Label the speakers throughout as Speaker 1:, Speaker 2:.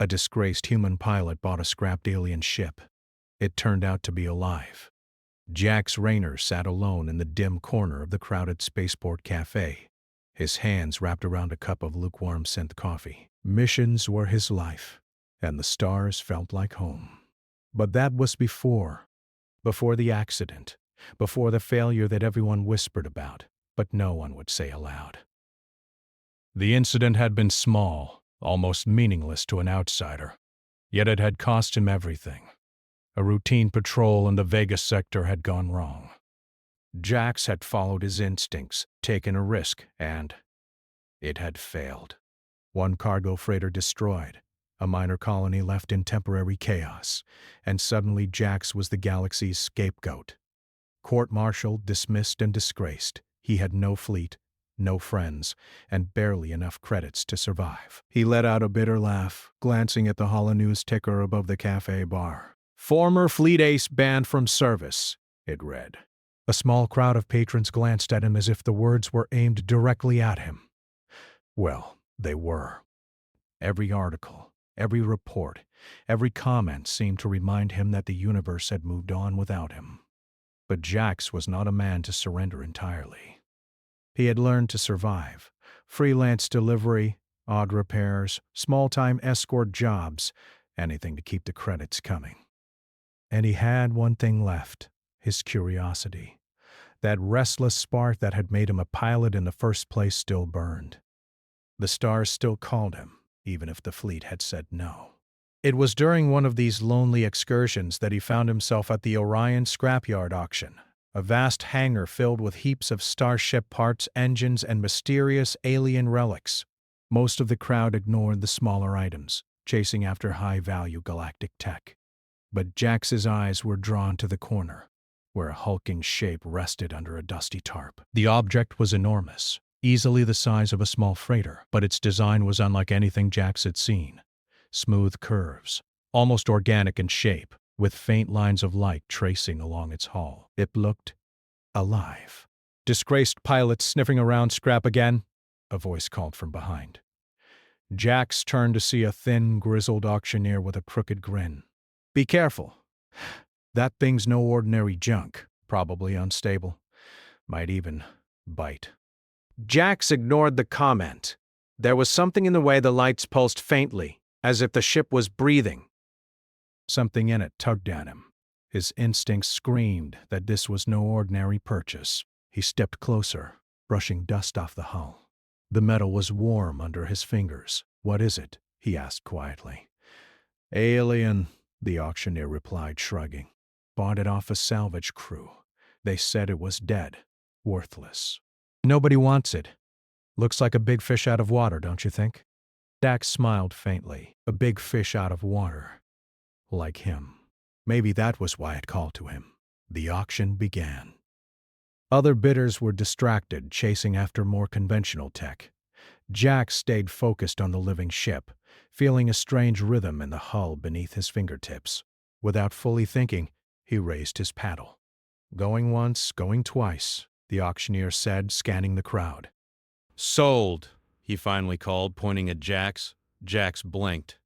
Speaker 1: A disgraced human pilot bought a scrapped alien ship. It turned out to be alive. Jax Rayner sat alone in the dim corner of the crowded spaceport cafe, his hands wrapped around a cup of lukewarm synth coffee. Missions were his life, and the stars felt like home. But that was before the accident, before the failure that everyone whispered about, but no one would say aloud. The incident had been small, almost meaningless to an outsider, yet it had cost him everything. A routine patrol in the Vegas sector had gone wrong. Jax had followed his instincts, taken a risk, and it had failed. One cargo freighter destroyed, a minor colony left in temporary chaos, and suddenly Jax was the galaxy's scapegoat. Court-martialed, dismissed, and disgraced, he had no fleet, no friends, and barely enough credits to survive. He let out a bitter laugh, glancing at the holonews ticker above the cafe bar. "Former Fleet Ace banned from service," it read. A small crowd of patrons glanced at him as if the words were aimed directly at him. Well, they were. Every article, every report, every comment seemed to remind him that the universe had moved on without him. But Jax was not a man to surrender entirely. He had learned to survive. Freelance delivery, odd repairs, small-time escort jobs, anything to keep the credits coming. And he had one thing left, his curiosity. That restless spark that had made him a pilot in the first place still burned. The stars still called him, even if the fleet had said no. It was during one of these lonely excursions that he found himself at the Orion scrapyard auction, a vast hangar filled with heaps of starship parts, engines, and mysterious alien relics. Most of the crowd ignored the smaller items, chasing after high-value galactic tech. But Jax's eyes were drawn to the corner, where a hulking shape rested under a dusty tarp. The object was enormous, easily the size of a small freighter, but its design was unlike anything Jax had seen. Smooth curves, almost organic in shape, with faint lines of light tracing along its hull. It looked alive. "Disgraced pilots sniffing around scrap again?" a voice called from behind. Jax turned to see a thin, grizzled auctioneer with a crooked grin. "Be careful. That thing's no ordinary junk, probably unstable. Might even bite." Jax ignored the comment. There was something in the way the lights pulsed faintly, as if the ship was breathing. Something in it tugged at him. His instincts screamed that this was no ordinary purchase. He stepped closer, brushing dust off the hull. The metal was warm under his fingers. "What is it?" he asked quietly. "Alien," the auctioneer replied, shrugging. "Bought it off a salvage crew. They said it was dead, worthless." "Nobody wants it. Looks like a big fish out of water, don't you think?" Jax smiled faintly. A big fish out of water. Like him. Maybe that was why it called to him. The auction began. Other bidders were distracted, chasing after more conventional tech. Jax stayed focused on the living ship, feeling a strange rhythm in the hull beneath his fingertips. Without fully thinking, he raised his paddle. "Going once, going twice," the auctioneer said, scanning the crowd. "Sold," he finally called, pointing at Jax. Jax blinked.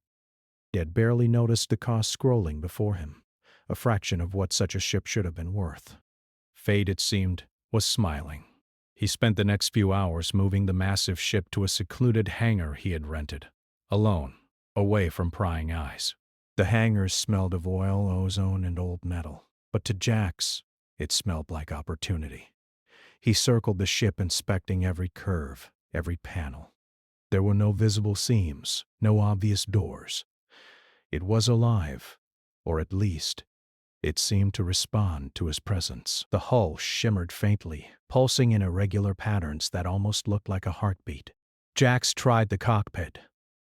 Speaker 1: He had barely noticed the cost scrolling before him, a fraction of what such a ship should have been worth. Fate, it seemed, was smiling. He spent the next few hours moving the massive ship to a secluded hangar he had rented, alone, away from prying eyes. The hangars smelled of oil, ozone, and old metal, but to Jax, it smelled like opportunity. He circled the ship, inspecting every curve, every panel. There were no visible seams, no obvious doors. It was alive, or at least, it seemed to respond to his presence. The hull shimmered faintly, pulsing in irregular patterns that almost looked like a heartbeat. Jax tried the cockpit.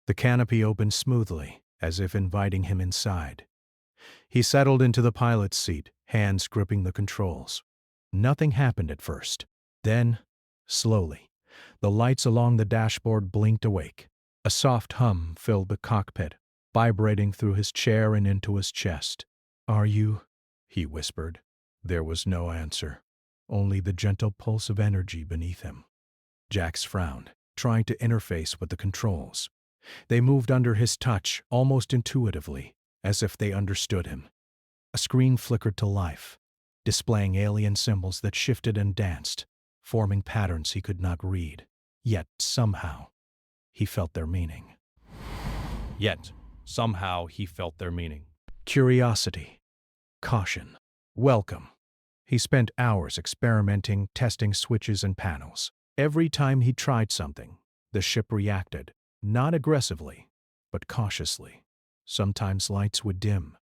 Speaker 1: The canopy opened smoothly, as if inviting him inside. He settled into the pilot's seat, hands gripping the controls. Nothing happened at first. Then, slowly, the lights along the dashboard blinked awake. A soft hum filled the cockpit, vibrating through his chair and into his chest. "Are you?" he whispered. There was no answer, only the gentle pulse of energy beneath him. Jax frowned, trying to interface with the controls. They moved under his touch almost intuitively, as if they understood him. A screen flickered to life, displaying alien symbols that shifted and danced, forming patterns he could not read. Yet, somehow, he felt their meaning. Curiosity. Caution. Welcome. He spent hours experimenting, testing switches and panels. Every time he tried something, the ship reacted, not aggressively, but cautiously. Sometimes lights would dim.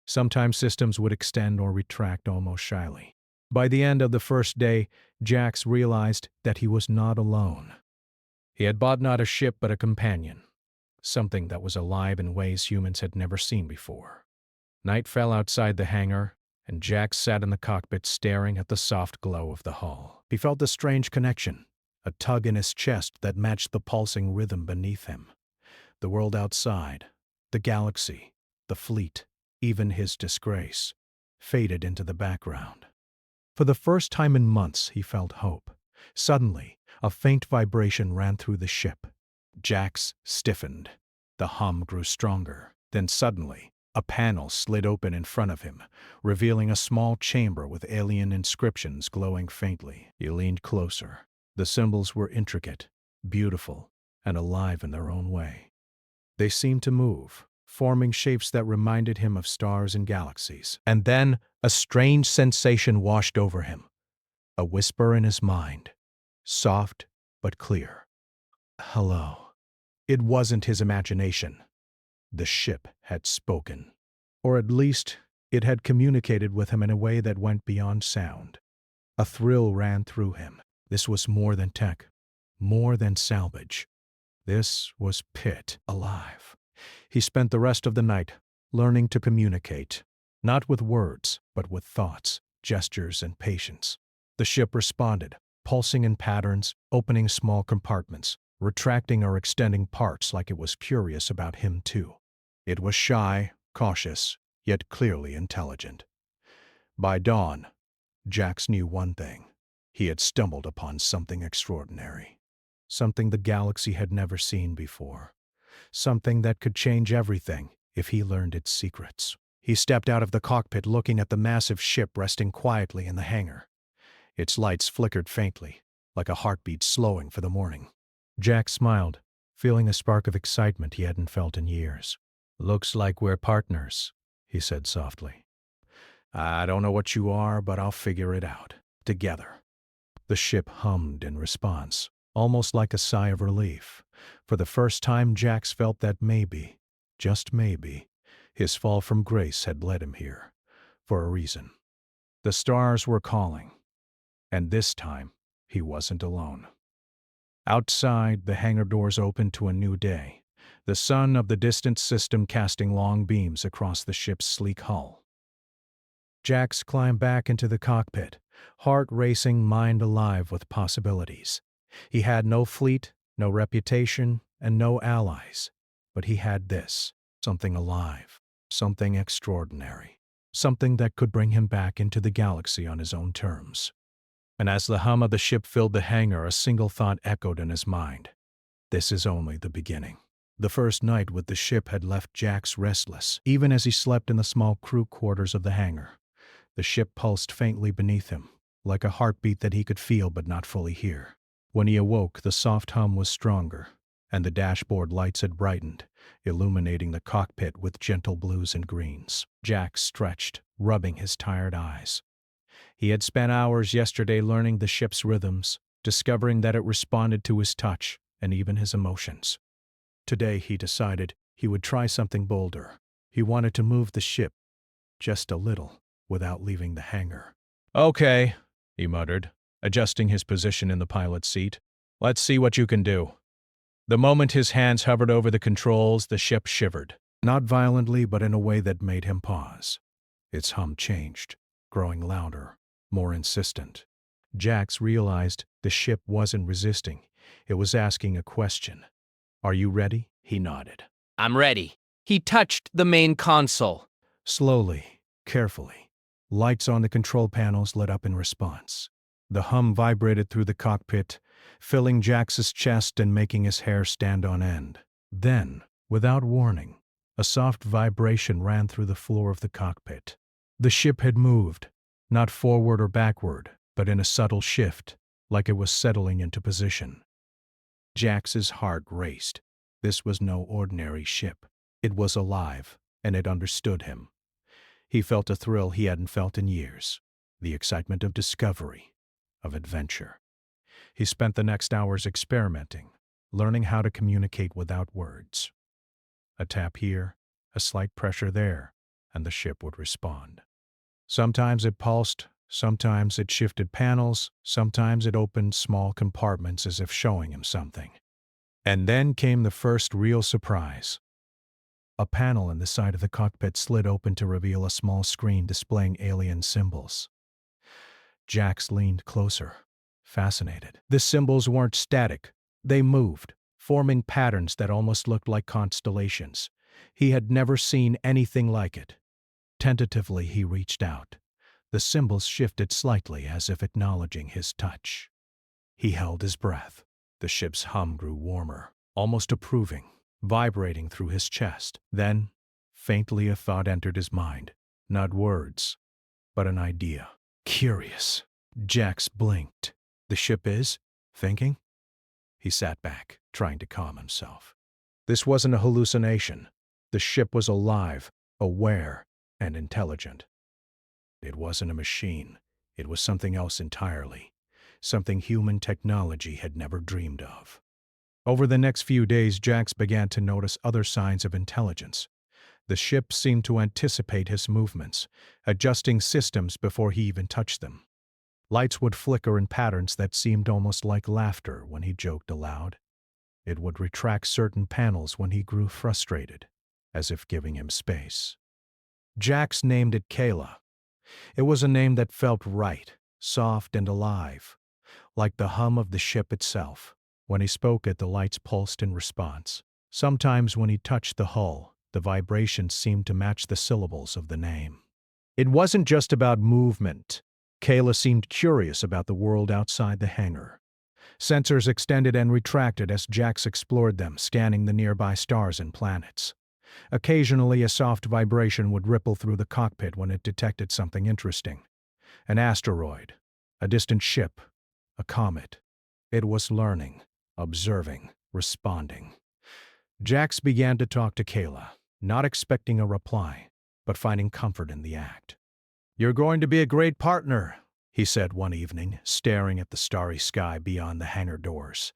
Speaker 1: Sometimes systems would extend or retract almost shyly. By the end of the first day, Jax realized that he was not alone. He had bought not a ship but a companion, something that was alive in ways humans had never seen before. Night fell outside the hangar, and Jax sat in the cockpit staring at the soft glow of the hull. He felt a strange connection, a tug in his chest that matched the pulsing rhythm beneath him. The world outside, the galaxy, the fleet, even his disgrace, faded into the background. For the first time in months, he felt hope. Suddenly, a faint vibration ran through the ship. Jax stiffened. The hum grew stronger. Then suddenly, a panel slid open in front of him, revealing a small chamber with alien inscriptions glowing faintly. He leaned closer. The symbols were intricate, beautiful, and alive in their own way. They seemed to move, forming shapes that reminded him of stars and galaxies. And then a strange sensation washed over him. A whisper in his mind, soft but clear. Hello. It wasn't his imagination. The ship had spoken. Or at least, it had communicated with him in a way that went beyond sound. A thrill ran through him. This was more than tech, more than salvage. This was Pitt alive. He spent the rest of the night learning to communicate, not with words, but with thoughts, gestures, and patience. The ship responded, pulsing in patterns, opening small compartments, retracting or extending parts like it was curious about him too. It was shy, cautious, yet clearly intelligent. By dawn, Jax knew one thing. He had stumbled upon something extraordinary. Something the galaxy had never seen before. Something that could change everything if he learned its secrets. He stepped out of the cockpit looking at the massive ship resting quietly in the hangar. Its lights flickered faintly, like a heartbeat slowing for the morning. Jack smiled, feeling a spark of excitement he hadn't felt in years. "Looks like we're partners," he said softly. "I don't know what you are, but I'll figure it out. Together." The ship hummed in response, almost like a sigh of relief. For the first time, Jax felt that maybe, just maybe, his fall from grace had led him here, for a reason. The stars were calling, and this time, he wasn't alone. Outside, the hangar doors opened to a new day, the sun of the distant system casting long beams across the ship's sleek hull. Jax climbed back into the cockpit, heart racing, mind alive with possibilities. He had no fleet, no reputation, and no allies, but he had this, something alive, something extraordinary, something that could bring him back into the galaxy on his own terms. And as the hum of the ship filled the hangar, a single thought echoed in his mind. This is only the beginning. The first night with the ship had left Jax restless, even as he slept in the small crew quarters of the hangar. The ship pulsed faintly beneath him, like a heartbeat that he could feel but not fully hear. When he awoke, the soft hum was stronger, and the dashboard lights had brightened, illuminating the cockpit with gentle blues and greens. Jax stretched, rubbing his tired eyes. He had spent hours yesterday learning the ship's rhythms, discovering that it responded to his touch and even his emotions. Today he decided he would try something bolder. He wanted to move the ship, just a little, without leaving the hangar. "Okay," he muttered, adjusting his position in the pilot's seat. "Let's see what you can do." The moment his hands hovered over the controls, the ship shivered. Not violently, but in a way that made him pause. Its hum changed, growing louder, more insistent. Jax realized the ship wasn't resisting. It was asking a question. "Are you ready?" He nodded.
Speaker 2: "I'm ready." He touched the main console.
Speaker 1: Slowly, carefully, lights on the control panels lit up in response. The hum vibrated through the cockpit, filling Jax's chest and making his hair stand on end. Then, without warning, a soft vibration ran through the floor of the cockpit. The ship had moved, not forward or backward, but in a subtle shift, like it was settling into position. Jax's heart raced. This was no ordinary ship. It was alive, and it understood him. He felt a thrill he hadn't felt in years, the excitement of discovery, of adventure. He spent the next hours experimenting, learning how to communicate without words. A tap here, a slight pressure there, and the ship would respond. Sometimes it pulsed, sometimes it shifted panels, sometimes it opened small compartments as if showing him something. And then came the first real surprise. A panel in the side of the cockpit slid open to reveal a small screen displaying alien symbols. Jax leaned closer, fascinated. The symbols weren't static. They moved, forming patterns that almost looked like constellations. He had never seen anything like it. Tentatively, he reached out. The symbols shifted slightly as if acknowledging his touch. He held his breath. The ship's hum grew warmer, almost approving, vibrating through his chest. Then, faintly, a thought entered his mind. Not words, but an idea. Curious. Jax blinked. The ship is thinking? He sat back, trying to calm himself. This wasn't a hallucination. The ship was alive, aware, and intelligent. It wasn't a machine. It was something else entirely. Something human technology had never dreamed of. Over the next few days, Jax began to notice other signs of intelligence. The ship seemed to anticipate his movements, adjusting systems before he even touched them. Lights would flicker in patterns that seemed almost like laughter when he joked aloud. It would retract certain panels when he grew frustrated, as if giving him space. Jax named it Kayla. It was a name that felt right, soft and alive, like the hum of the ship itself. When he spoke it, the lights pulsed in response. Sometimes when he touched the hull, the vibrations seemed to match the syllables of the name. It wasn't just about movement. Kayla seemed curious about the world outside the hangar. Sensors extended and retracted as Jax explored them, scanning the nearby stars and planets. Occasionally, a soft vibration would ripple through the cockpit when it detected something interesting. An asteroid, a distant ship, a comet. It was learning, observing, responding. Jax began to talk to Kayla, not expecting a reply, but finding comfort in the act. "You're going to be a great partner," he said one evening, staring at the starry sky beyond the hangar doors.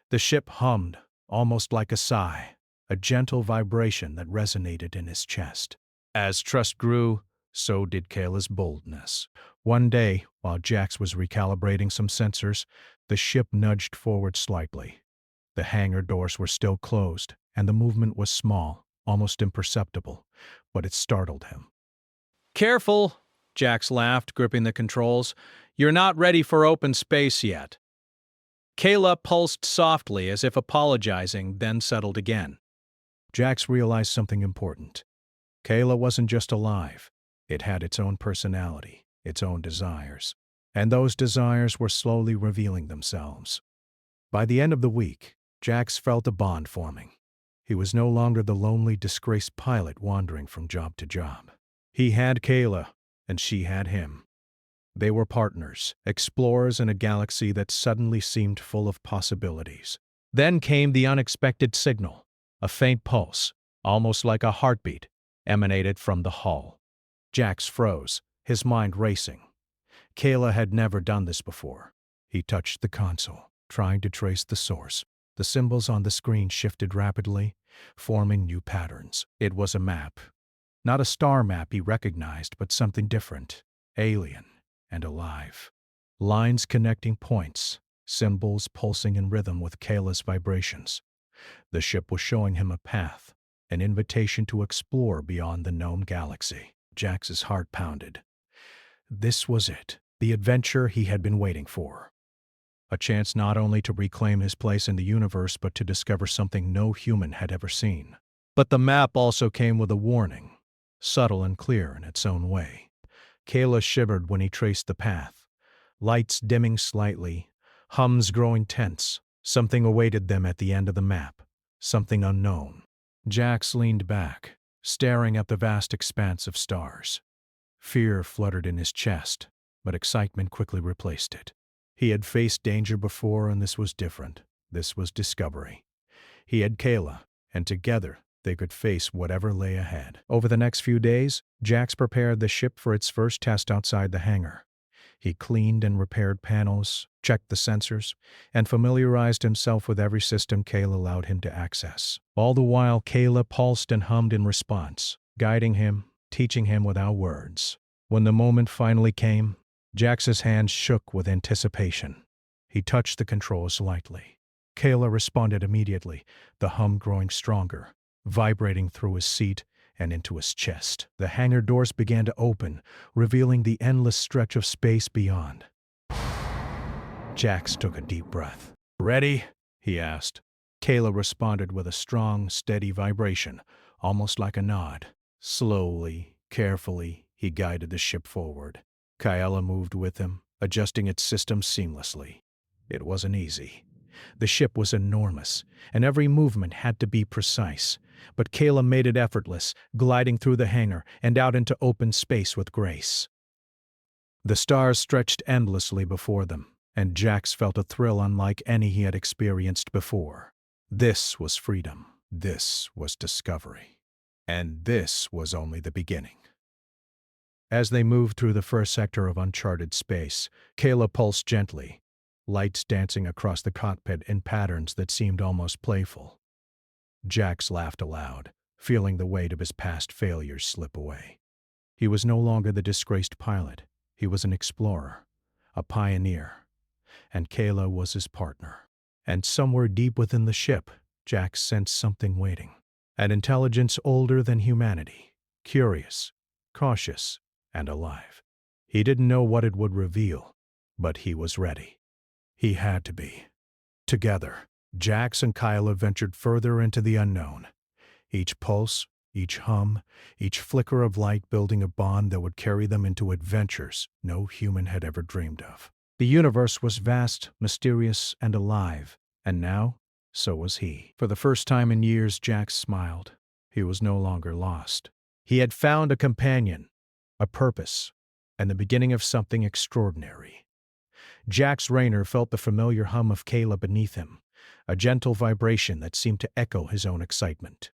Speaker 1: The ship hummed, almost like a sigh, a gentle vibration that resonated in his chest. As trust grew, so did Kayla's boldness. One day, while Jax was recalibrating some sensors, the ship nudged forward slightly. The hangar doors were still closed, and the movement was small, almost imperceptible, but it startled him.
Speaker 2: "Careful," Jax laughed, gripping the controls. "You're not ready for open space yet." Kayla pulsed softly as if apologizing, then settled again.
Speaker 1: Jax realized something important. Kayla wasn't just alive. It had its own personality, its own desires. And those desires were slowly revealing themselves. By the end of the week, Jax felt a bond forming. He was no longer the lonely, disgraced pilot wandering from job to job. He had Kayla, and she had him. They were partners, explorers in a galaxy that suddenly seemed full of possibilities. Then came the unexpected signal. A faint pulse, almost like a heartbeat, emanated from the hull. Jax froze, his mind racing. Kayla had never done this before. He touched the console, trying to trace the source. The symbols on the screen shifted rapidly, forming new patterns. It was a map. Not a star map he recognized, but something different, alien and alive. Lines connecting points, symbols pulsing in rhythm with Kayla's vibrations. The ship was showing him a path, an invitation to explore beyond the known galaxy. Jax's heart pounded. This was it, the adventure he had been waiting for. A chance not only to reclaim his place in the universe, but to discover something no human had ever seen. But the map also came with a warning, subtle and clear in its own way. Kayla shivered when he traced the path. Lights dimming slightly, hums growing tense. Something awaited them at the end of the map, something unknown. Jax leaned back, staring at the vast expanse of stars. Fear fluttered in his chest, but excitement quickly replaced it. He had faced danger before, and this was different. This was discovery. He had Kayla, and together they could face whatever lay ahead. Over the next few days, Jax prepared the ship for its first test outside the hangar. He cleaned and repaired panels, checked the sensors, and familiarized himself with every system Kayla allowed him to access. All the while, Kayla pulsed and hummed in response, guiding him, teaching him without words. When the moment finally came, Jax's hands shook with anticipation. He touched the controls lightly. Kayla responded immediately, the hum growing stronger, vibrating through his seat and into his chest. The hangar doors began to open, revealing the endless stretch of space beyond. Jax took a deep breath. "Ready?" he asked. Kayla responded with a strong, steady vibration, almost like a nod. Slowly, carefully, he guided the ship forward. Kayla moved with him, adjusting its systems seamlessly. It wasn't easy. The ship was enormous, and every movement had to be precise, but Kayla made it effortless, gliding through the hangar and out into open space with grace. The stars stretched endlessly before them, and Jax felt a thrill unlike any he had experienced before. This was freedom. This was discovery. And this was only the beginning. As they moved through the first sector of uncharted space, Kayla pulsed gently, lights dancing across the cockpit in patterns that seemed almost playful. Jax laughed aloud, feeling the weight of his past failures slip away. He was no longer the disgraced pilot. He was an explorer, a pioneer, and Kayla was his partner. And somewhere deep within the ship, Jax sensed something waiting. An intelligence older than humanity, curious, cautious, and alive. He didn't know what it would reveal, but he was ready. He had to be. Together, Jax and Kayla ventured further into the unknown. Each pulse, each hum, each flicker of light building a bond that would carry them into adventures no human had ever dreamed of. The universe was vast, mysterious, and alive, and now, so was he. For the first time in years, Jax smiled. He was no longer lost. He had found a companion, a purpose, and the beginning of something extraordinary. Jax Raynor felt the familiar hum of Kayla beneath him, a gentle vibration that seemed to echo his own excitement.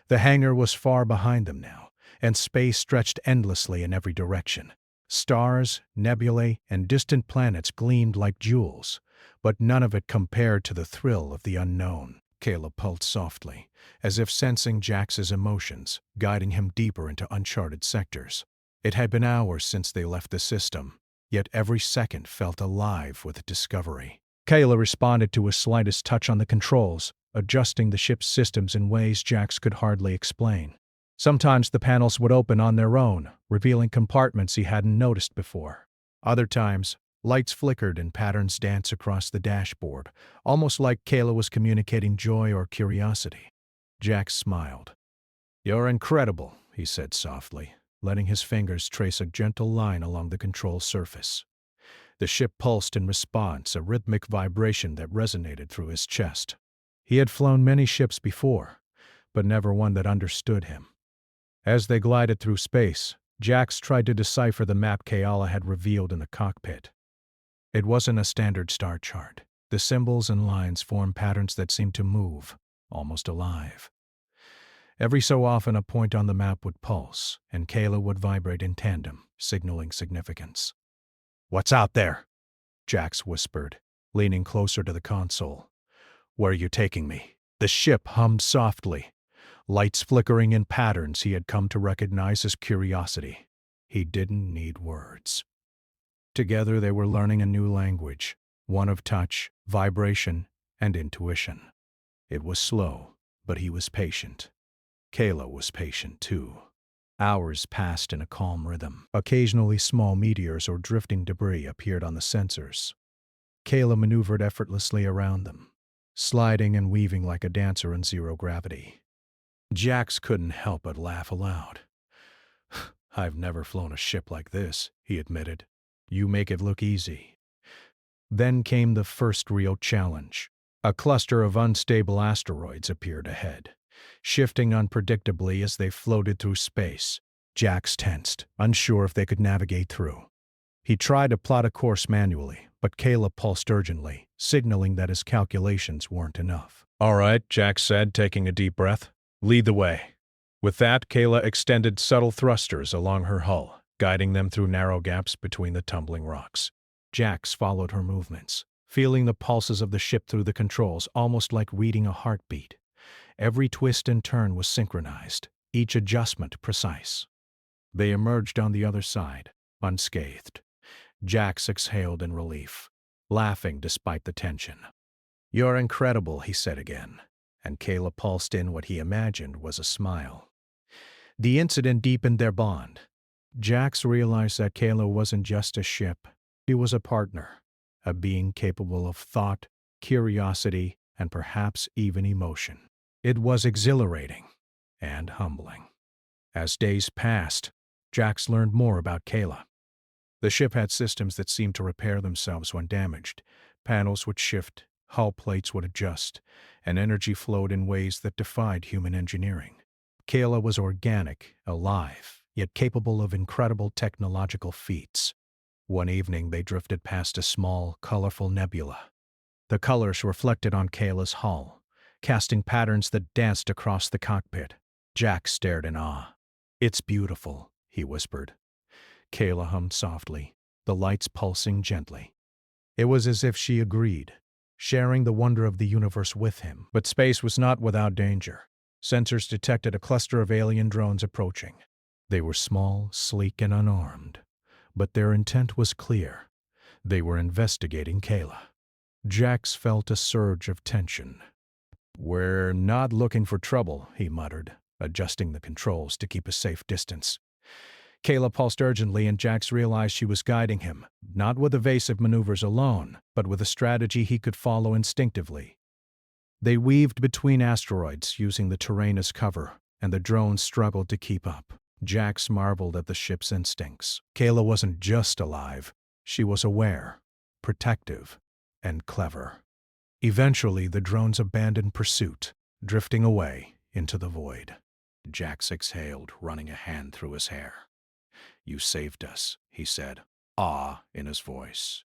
Speaker 1: The hangar was far behind them now, and space stretched endlessly in every direction. Stars, nebulae, and distant planets gleamed like jewels, but none of it compared to the thrill of the unknown. Kayla pulsed softly, as if sensing Jax's emotions, guiding him deeper into uncharted sectors. It had been hours since they left the system, yet every second felt alive with discovery. Kayla responded to his slightest touch on the controls, adjusting the ship's systems in ways Jax could hardly explain. Sometimes the panels would open on their own, revealing compartments he hadn't noticed before. Other times, lights flickered and patterns danced across the dashboard, almost like Kayla was communicating joy or curiosity. Jax smiled. "You're incredible," he said softly, letting his fingers trace a gentle line along the control surface. The ship pulsed in response, a rhythmic vibration that resonated through his chest. He had flown many ships before, but never one that understood him. As they glided through space, Jax tried to decipher the map Kayla had revealed in the cockpit. It wasn't a standard star chart. The symbols and lines formed patterns that seemed to move, almost alive. Every so often a point on the map would pulse, and Kayla would vibrate in tandem, signaling significance. "What's out there?" Jax whispered, leaning closer to the console. "Where are you taking me?" The ship hummed softly, lights flickering in patterns he had come to recognize as curiosity. He didn't need words. Together they were learning a new language, one of touch, vibration, and intuition. It was slow, but he was patient. Kayla was patient too. Hours passed in a calm rhythm. Occasionally small meteors or drifting debris appeared on the sensors. Kayla maneuvered effortlessly around them, sliding and weaving like a dancer in zero gravity. Jax couldn't help but laugh aloud. "I've never flown a ship like this," he admitted. "You make it look easy." Then came the first real challenge. A cluster of unstable asteroids appeared ahead, shifting unpredictably as they floated through space. Jax tensed, unsure if they could navigate through. He tried to plot a course manually, but Kayla pulsed urgently, signaling that his calculations weren't enough.
Speaker 2: "All right," Jax said, taking a deep breath. "Lead the way." With that, Kayla extended subtle thrusters along her hull, guiding them through narrow gaps between the tumbling rocks.
Speaker 1: Jax followed her movements, feeling the pulses of the ship through the controls almost like reading a heartbeat. Every twist and turn was synchronized, each adjustment precise. They emerged on the other side, unscathed. Jax exhaled in relief, laughing despite the tension. "You're incredible," he said again, and Kayla pulsed in what he imagined was a smile. The incident deepened their bond. Jax realized that Kayla wasn't just a ship, she was a partner, a being capable of thought, curiosity, and perhaps even emotion. It was exhilarating and humbling. As days passed, Jax learned more about Kayla. The ship had systems that seemed to repair themselves when damaged. Panels would shift, hull plates would adjust, and energy flowed in ways that defied human engineering. Kayla was organic, alive, yet capable of incredible technological feats. One evening they drifted past a small, colorful nebula. The colors reflected on Kayla's hull, casting patterns that danced across the cockpit. Jax stared in awe. "It's beautiful," he whispered. Kayla hummed softly, the lights pulsing gently. It was as if she agreed, sharing the wonder of the universe with him. But space was not without danger. Sensors detected a cluster of alien drones approaching. They were small, sleek, and unarmed, but their intent was clear. They were investigating Kayla. Jax felt a surge of tension. "We're not looking for trouble," he muttered, adjusting the controls to keep a safe distance. Kayla pulsed urgently, and Jax realized she was guiding him, not with evasive maneuvers alone, but with a strategy he could follow instinctively. They weaved between asteroids, using the terrain as cover, and the drones struggled to keep up. Jax marveled at the ship's instincts. Kayla wasn't just alive, she was aware, protective, and clever. Eventually, the drones abandoned pursuit, drifting away into the void. Jax exhaled, running a hand through his hair. "You saved us," he said, awe in his voice.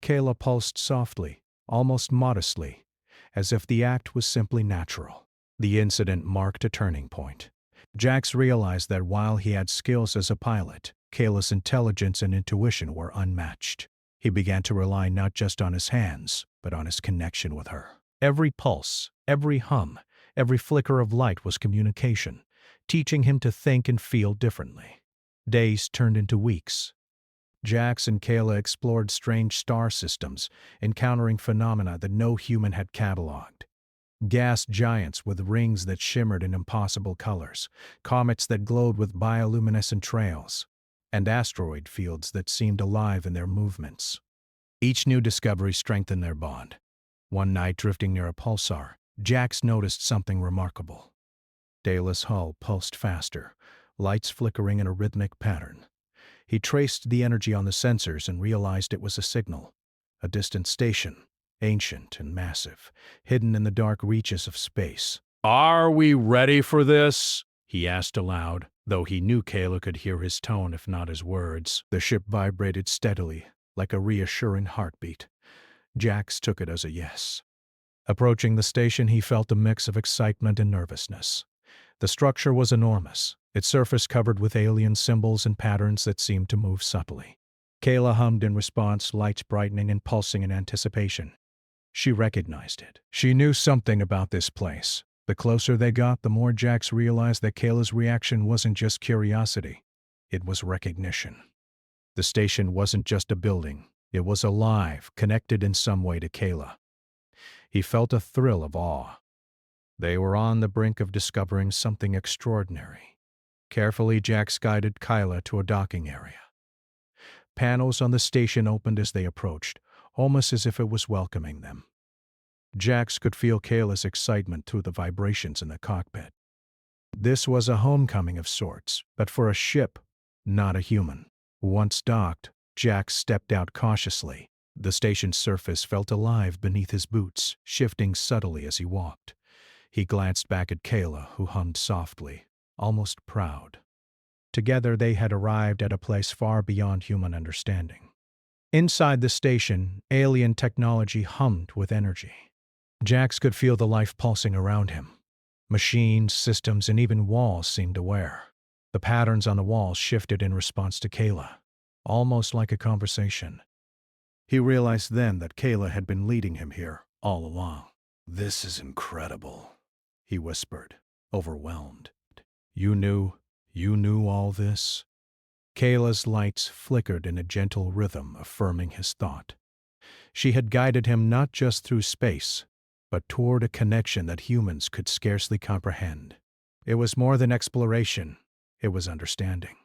Speaker 1: Kayla pulsed softly, almost modestly, as if the act was simply natural. The incident marked a turning point. Jax realized that while he had skills as a pilot, Kayla's intelligence and intuition were unmatched. He began to rely not just on his hands, but on his connection with her. Every pulse, every hum, every flicker of light was communication, teaching him to think and feel differently. Days turned into weeks. Jax and Kayla explored strange star systems, encountering phenomena that no human had cataloged. Gas giants with rings that shimmered in impossible colors, comets that glowed with bioluminescent trails, and asteroid fields that seemed alive in their movements. Each new discovery strengthened their bond. One night, drifting near a pulsar, Jax noticed something remarkable. Kayla's hull pulsed faster, lights flickering in a rhythmic pattern. He traced the energy on the sensors and realized it was a signal. A distant station, ancient and massive, hidden in the dark reaches of space. "Are we ready for this?" he asked aloud, though he knew Kayla could hear his tone if not his words. The ship vibrated steadily, like a reassuring heartbeat. Jax took it as a yes. Approaching the station, he felt a mix of excitement and nervousness. The structure was enormous, its surface covered with alien symbols and patterns that seemed to move subtly. Kayla hummed in response, lights brightening and pulsing in anticipation. She recognized it. She knew something about this place. The closer they got, the more Jax realized that Kayla's reaction wasn't just curiosity. It was recognition. The station wasn't just a building. It was alive, connected in some way to Kayla. He felt a thrill of awe. They were on the brink of discovering something extraordinary. Carefully, Jax guided Kayla to a docking area. Panels on the station opened as they approached, almost as if it was welcoming them. Jax could feel Kayla's excitement through the vibrations in the cockpit. This was a homecoming of sorts, but for a ship, not a human. Once docked, Jax stepped out cautiously, The station's surface felt alive beneath his boots, shifting subtly as he walked. He glanced back at Kayla, who hummed softly, almost proud. Together they had arrived at a place far beyond human understanding. Inside the station, alien technology hummed with energy. Jax could feel the life pulsing around him. Machines, systems, and even walls seemed aware. The patterns on the walls shifted in response to Kayla, almost like a conversation. He realized then that Kayla had been leading him here all along. "This is incredible," he whispered, overwhelmed. You knew all this?" Kayla's lights flickered in a gentle rhythm, affirming his thought. She had guided him not just through space, but toward a connection that humans could scarcely comprehend. It was more than exploration, it was understanding.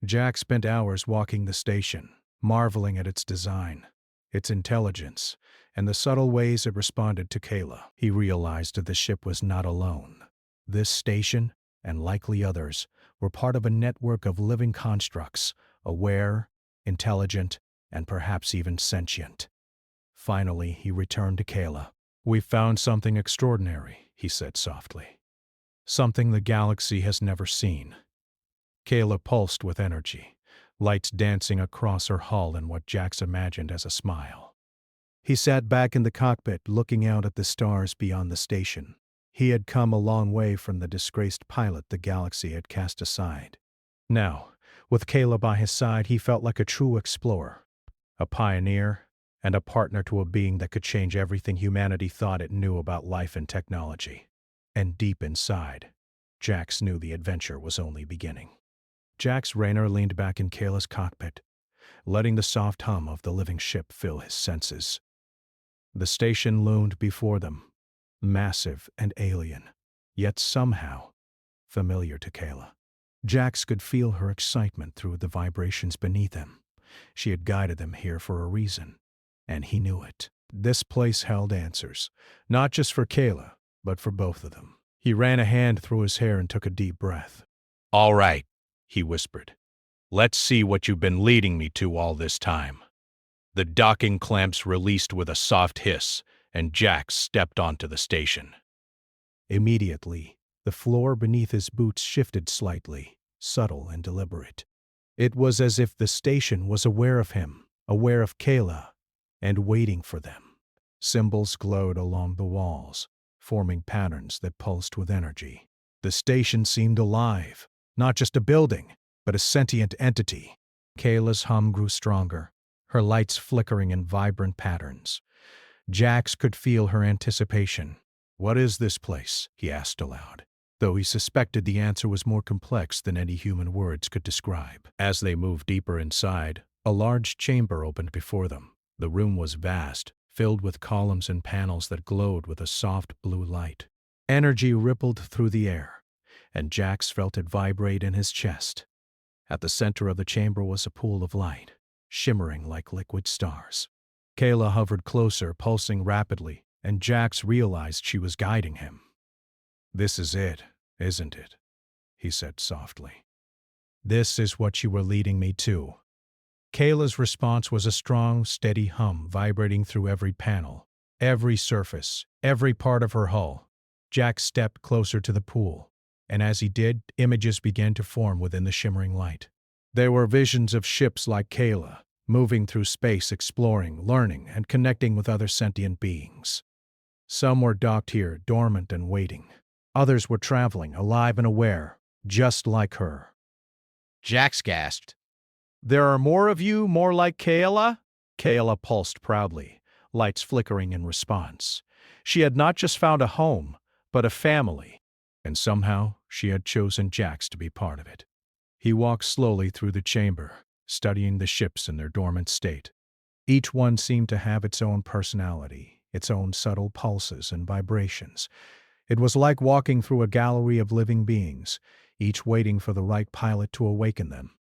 Speaker 1: Jack spent hours walking the station, marveling at its design, its intelligence, and the subtle ways it responded to Kayla. He realized that the ship was not alone. This station, and likely others, were part of a network of living constructs, aware, intelligent, and perhaps even sentient. Finally, he returned to Kayla. "We've found something extraordinary," he said softly. "Something the galaxy has never seen." Kayla pulsed with energy, lights dancing across her hull in what Jax imagined as a smile. He sat back in the cockpit, looking out at the stars beyond the station. He had come a long way from the disgraced pilot the galaxy had cast aside. Now, with Kayla by his side, he felt like a true explorer, a pioneer, and a partner to a being that could change everything humanity thought it knew about life and technology. And deep inside, Jax knew the adventure was only beginning. Jax Rayner leaned back in Kayla's cockpit, letting the soft hum of the living ship fill his senses. The station loomed before them, massive and alien, yet somehow familiar to Kayla. Jax could feel her excitement through the vibrations beneath him. She had guided them here for a reason, and he knew it. This place held answers, not just for Kayla, but for both of them. He ran a hand through his hair and took a deep breath. "All right," he whispered. "Let's see what you've been leading me to all this time." The docking clamps released with a soft hiss, and Jax stepped onto the station. Immediately, the floor beneath his boots shifted slightly, subtle and deliberate. It was as if the station was aware of him, aware of Kayla, and waiting for them. Symbols glowed along the walls, forming patterns that pulsed with energy. The station seemed alive, not just a building, but a sentient entity. Kayla's hum grew stronger, her lights flickering in vibrant patterns. Jax could feel her anticipation. "What is this place?" he asked aloud, though he suspected the answer was more complex than any human words could describe. As they moved deeper inside, a large chamber opened before them. The room was vast, filled with columns and panels that glowed with a soft blue light. Energy rippled through the air, and Jax felt it vibrate in his chest. At the center of the chamber was a pool of light, shimmering like liquid stars. Kayla hovered closer, pulsing rapidly, and Jax realized she was guiding him. "This is it, isn't it?" he said softly. "This is what you were leading me to." Kayla's response was a strong, steady hum vibrating through every panel, every surface, every part of her hull. Jax stepped closer to the pool, and as he did, images began to form within the shimmering light. They were visions of ships like Kayla, moving through space, exploring, learning, and connecting with other sentient beings. Some were docked here, dormant and waiting. Others were traveling, alive and aware, just like her. Jax gasped. "There are more of you, more like Kayla?" Kayla pulsed proudly, lights flickering in response. She had not just found a home, but a family, and somehow she had chosen Jax to be part of it. He walked slowly through the chamber, studying the ships in their dormant state. Each one seemed to have its own personality, its own subtle pulses and vibrations. It was like walking through a gallery of living beings, each waiting for the right pilot to awaken them.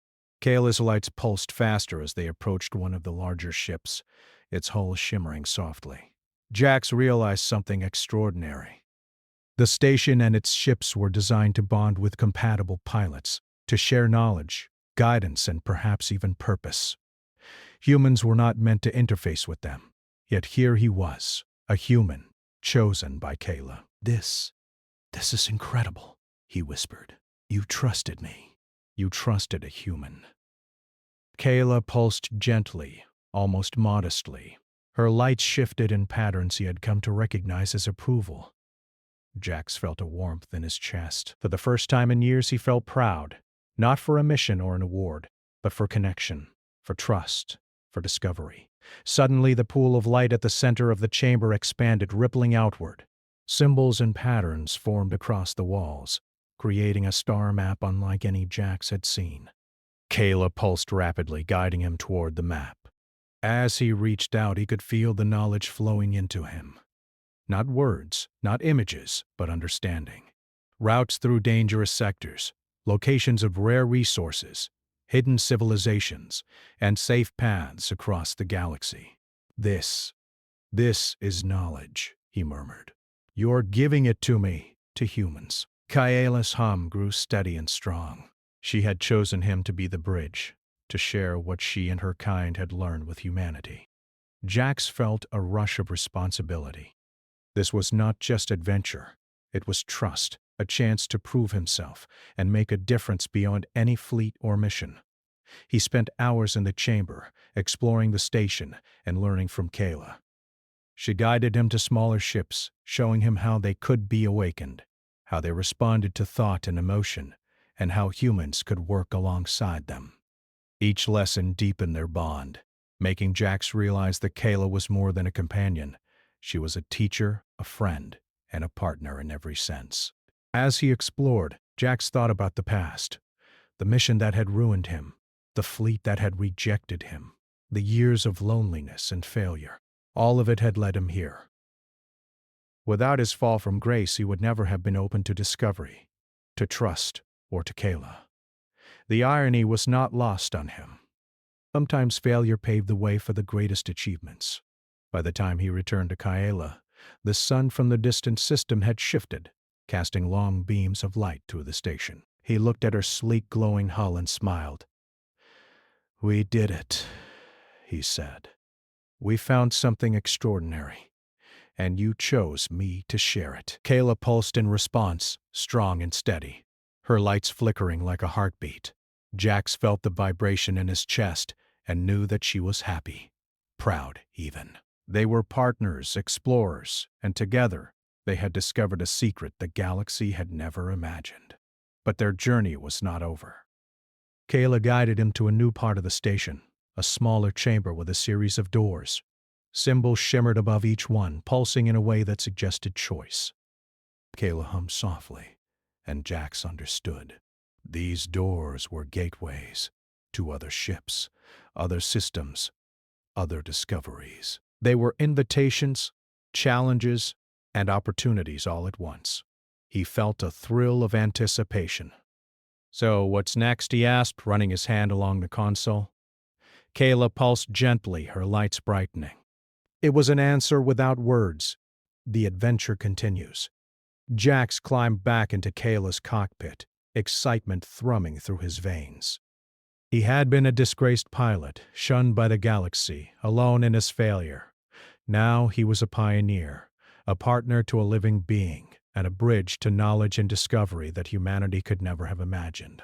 Speaker 1: Kayla's lights pulsed faster as they approached one of the larger ships, its hull shimmering softly. Jax realized something extraordinary. The station and its ships were designed to bond with compatible pilots, to share knowledge, guidance, and perhaps even purpose. Humans were not meant to interface with them, yet here he was, a human, chosen by Kayla. This is incredible, he whispered. You trusted me. You trusted a human. Kayla pulsed gently, almost modestly. Her lights shifted in patterns he had come to recognize as approval. Jax felt a warmth in his chest. For the first time in years he felt proud, not for a mission or an award, but for connection, for trust, for discovery. Suddenly the pool of light at the center of the chamber expanded, rippling outward. Symbols and patterns formed across the walls, creating a star map unlike any Jax had seen. Kayla pulsed rapidly, guiding him toward the map. As he reached out, he could feel the knowledge flowing into him. Not words, not images, but understanding. Routes through dangerous sectors, locations of rare resources, hidden civilizations, and safe paths across the galaxy. This is knowledge, he murmured. You're giving it to me, to humans. Kayla's hum grew steady and strong. She had chosen him to be the bridge, to share what she and her kind had learned with humanity. Jax felt a rush of responsibility. This was not just adventure, it was trust, a chance to prove himself and make a difference beyond any fleet or mission. He spent hours in the chamber, exploring the station and learning from Kayla. She guided him to smaller ships, showing him how they could be awakened, how they responded to thought and emotion, and how humans could work alongside them. Each lesson deepened their bond, making Jax realize that Kayla was more than a companion. She was a teacher, a friend, and a partner in every sense. As he explored, Jax thought about the past, the mission that had ruined him, the fleet that had rejected him, the years of loneliness and failure. All of it had led him here. Without his fall from grace, he would never have been open to discovery, to trust, or to Kayla. The irony was not lost on him. Sometimes failure paved the way for the greatest achievements. By the time he returned to Kayla, the sun from the distant system had shifted, casting long beams of light through the station. He looked at her sleek, glowing hull and smiled. "We did it," he said. "We found something extraordinary, and you chose me to share it." Kayla pulsed in response, strong and steady, her lights flickering like a heartbeat. Jax felt the vibration in his chest and knew that she was happy, proud even. They were partners, explorers, and together they had discovered a secret the galaxy had never imagined. But their journey was not over. Kayla guided him to a new part of the station, a smaller chamber with a series of doors. Symbols shimmered above each one, pulsing in a way that suggested choice. Kayla hummed softly, and Jax understood. These doors were gateways to other ships, other systems, other discoveries. They were invitations, challenges, and opportunities all at once. He felt a thrill of anticipation. "So, what's next?" he asked, running his hand along the console. Kayla pulsed gently, her lights brightening. It was an answer without words. The adventure continues. Jax climbed back into Kayla's cockpit, excitement thrumming through his veins. He had been a disgraced pilot, shunned by the galaxy, alone in his failure. Now he was a pioneer, a partner to a living being, and a bridge to knowledge and discovery that humanity could never have imagined.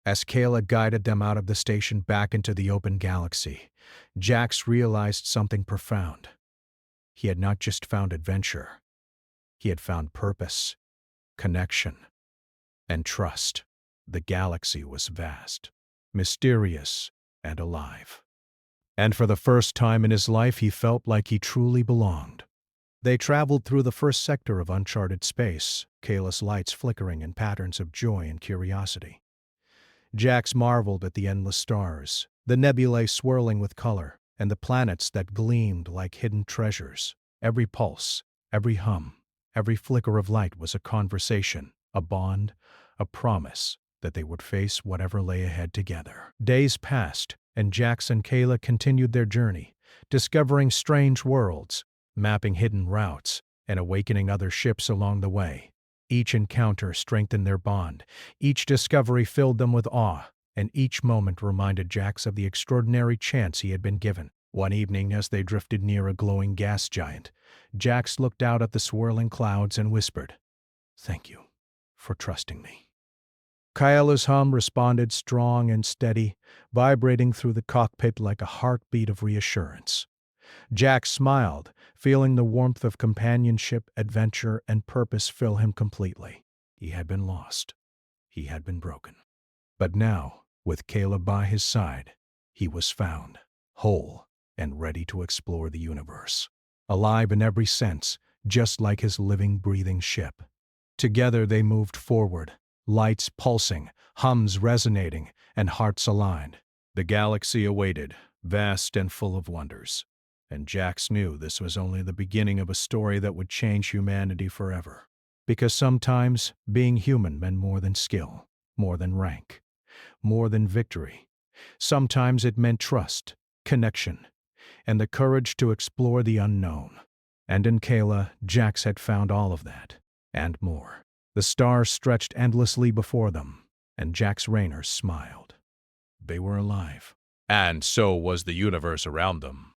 Speaker 1: As Kayla guided them out of the station back into the open galaxy, Jax realized something profound. He had not just found adventure. He had found purpose, connection, and trust. The galaxy was vast, mysterious, and alive. And for the first time in his life, he felt like he truly belonged. They traveled through the first sector of uncharted space, Kayla's lights flickering in patterns of joy and curiosity. Jax marveled at the endless stars, the nebulae swirling with color, and the planets that gleamed like hidden treasures. Every pulse, every hum, every flicker of light was a conversation, a bond, a promise that they would face whatever lay ahead together. Days passed, and Jax and Kayla continued their journey, discovering strange worlds, mapping hidden routes, and awakening other ships along the way. Each encounter strengthened their bond. Each discovery filled them with awe, and each moment reminded Jax of the extraordinary chance he had been given. One evening, as they drifted near a glowing gas giant, Jax looked out at the swirling clouds and whispered, "Thank you for trusting me." Kaela's hum responded strong and steady, vibrating through the cockpit like a heartbeat of reassurance. Jax smiled, feeling the warmth of companionship, adventure, and purpose fill him completely. He had been lost. He had been broken. But now, with Kaela by his side, he was found, whole, and ready to explore the universe. Alive in every sense, just like his living, breathing ship. Together they moved forward, lights pulsing, hums resonating, and hearts aligned. The galaxy awaited, vast and full of wonders. And Jax knew this was only the beginning of a story that would change humanity forever. Because sometimes being human meant more than skill, more than rank, more than victory. Sometimes it meant trust, connection, and the courage to explore the unknown. And in Kaela, Jax had found all of that, and more. The stars stretched endlessly before them, and Jax Raynor smiled. They were alive. And so was the universe around them.